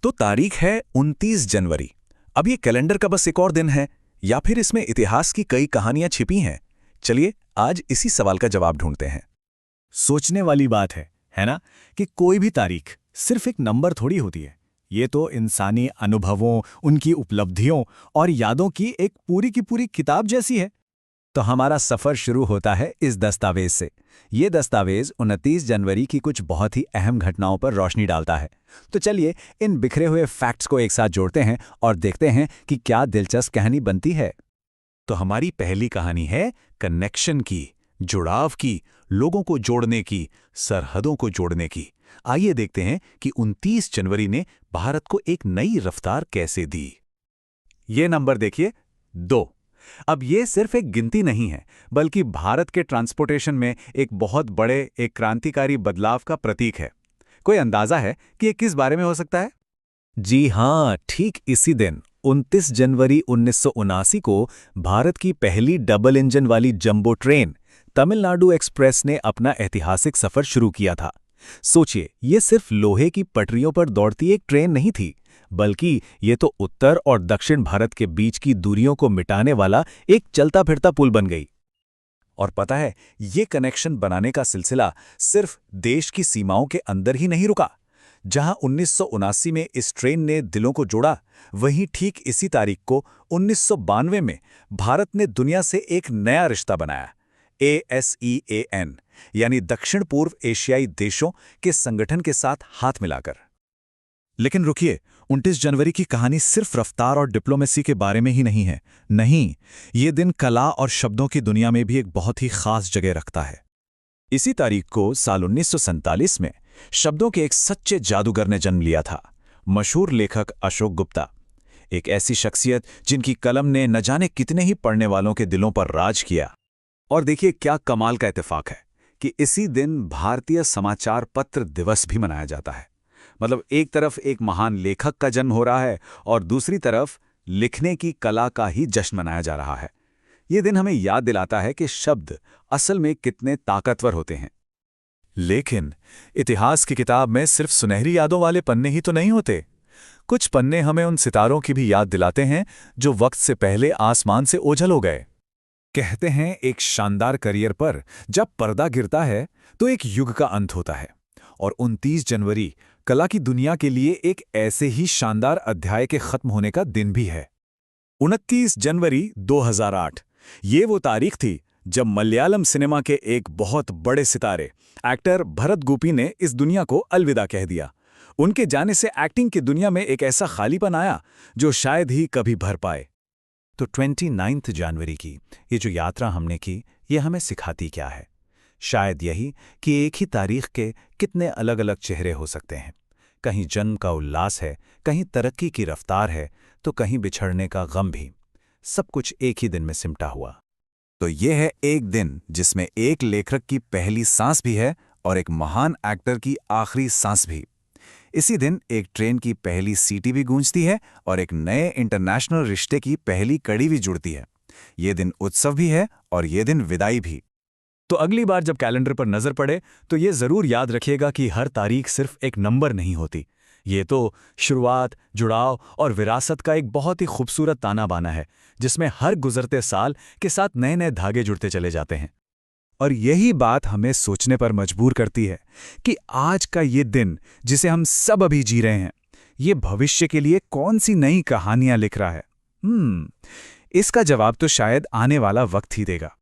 तो तारीख है 29 जनवरी। अब ये कैलेंडर का बस एक और दिन है, या फिर इसमें इतिहास की कई कहानियां छिपी हैं? चलिए आज इसी सवाल का जवाब ढूंढते हैं। सोचने वाली बात है ना, कि कोई भी तारीख सिर्फ एक नंबर थोड़ी होती है। ये तो इंसानी अनुभवों, उनकी उपलब्धियों और यादों की एक पूरी की पूरी किताब जैसी है। तो हमारा सफर शुरू होता है इस दस्तावेज से। ये दस्तावेज 29 जनवरी की कुछ बहुत ही अहम घटनाओं पर रोशनी डालता है। तो चलिए इन बिखरे हुए फैक्ट्स को एक साथ जोड़ते हैं और देखते हैं कि क्या दिलचस्प कहानी बनती है। तो हमारी पहली कहानी है कनेक्शन की, जुड़ाव की, लोगों को जोड़ने की, सरहदों को जोड़ने की। आइए देखते हैं कि 29 जनवरी ने भारत को एक नई रफ्तार कैसे दी। ये नंबर देखिए, 2। अब ये सिर्फ एक गिनती नहीं है, बल्कि भारत के ट्रांसपोर्टेशन में एक बहुत बड़े, एक क्रांतिकारी बदलाव का प्रतीक है। कोई अंदाजा है कि ये किस बारे में हो सकता है? जी हाँ, ठीक इसी दिन 29 जनवरी 1979 को भारत की पहली डबल इंजन वाली जंबो ट्रेन तमिलनाडु एक्सप्रेस ने अपना ऐतिहासिक सफर शुरू किया था। सोचिए, ये सिर्फ लोहे की पटरियों पर दौड़ती एक ट्रेन नहीं थी, बल्कि ये तो उत्तर और दक्षिण भारत के बीच की दूरियों को मिटाने वाला एक चलता फिरता पुल बन गई। और पता है, ये कनेक्शन बनाने का सिलसिला सिर्फ देश की सीमाओं के अंदर ही नहीं रुका। जहां 1979 में इस ट्रेन ने दिलों को जोड़ा, वहीं ठीक इसी तारीख को 1992 में भारत ने दुनिया से एक नया रिश्ता बनाया, ASEAN, यानी दक्षिण पूर्व एशियाई देशों के संगठन के साथ हाथ मिलाकर। लेकिन रुकिए, 29 जनवरी की कहानी सिर्फ रफ्तार और डिप्लोमेसी के बारे में ही नहीं है। नहीं, ये दिन कला और शब्दों की दुनिया में भी एक बहुत ही खास जगह रखता है। इसी तारीख को साल 1947 में शब्दों के एक सच्चे जादूगर ने जन्म लिया था, मशहूर लेखक अशोक गुप्ता। एक ऐसी शख्सियत जिनकी कलम ने न जाने कितने ही पढ़ने वालों के दिलों पर राज किया। और देखिए क्या कमाल का इत्तेफाक है कि इसी दिन भारतीय समाचार पत्र दिवस भी मनाया जाता है। मतलब एक तरफ एक महान लेखक का जन्म हो रहा है और दूसरी तरफ लिखने की कला का ही जश्न मनाया जा रहा है। ये दिन हमें याद दिलाता है कि शब्द असल में कितने ताकतवर होते हैं। लेकिन इतिहास की किताब में सिर्फ सुनहरी यादों वाले पन्ने ही तो नहीं होते। कुछ पन्ने हमें उन सितारों की भी याद दिलाते हैं जो वक्त से पहले आसमान से ओझल हो गए। कहते हैं एक शानदार करियर पर जब पर्दा गिरता है तो एक युग का अंत होता है, और 29 जनवरी कला की दुनिया के लिए एक ऐसे ही शानदार अध्याय के खत्म होने का दिन भी है। 29 जनवरी 2008 ये वो तारीख थी जब मलयालम सिनेमा के एक बहुत बड़े सितारे एक्टर भरत गोपी ने इस दुनिया को अलविदा कह दिया। उनके जाने से एक्टिंग की दुनिया में एक ऐसा खालीपन आया जो शायद ही कभी भर पाए। तो 29 जनवरी की ये जो यात्रा हमने की, ये हमें सिखाती क्या है? शायद यही कि एक ही तारीख के कितने अलग अलग चेहरे हो सकते हैं। कहीं जन्म का उल्लास है, कहीं तरक्की की रफ्तार है, तो कहीं बिछड़ने का गम भी। सब कुछ एक ही दिन में सिमटा हुआ। तो ये है एक दिन जिसमें एक लेखक की पहली सांस भी है और एक महान एक्टर की आखिरी सांस भी। इसी दिन एक ट्रेन की पहली सीटी भी गूंजती है और एक नए इंटरनेशनल रिश्ते की पहली कड़ी भी जुड़ती है। ये दिन उत्सव भी है और ये दिन विदाई भी। तो अगली बार जब कैलेंडर पर नजर पड़े तो ये जरूर याद रखिएगा कि हर तारीख सिर्फ एक नंबर नहीं होती। ये तो शुरुआत, जुड़ाव और विरासत का एक बहुत ही खूबसूरत ताना बाना है, जिसमें हर गुजरते साल के साथ नए नए धागे जुड़ते चले जाते हैं। और यही बात हमें सोचने पर मजबूर करती है कि आज का ये दिन जिसे हम सब अभी जी रहे हैं, ये भविष्य के लिए कौन सी नई कहानियां लिख रहा है। इसका जवाब तो शायद आने वाला वक्त ही देगा।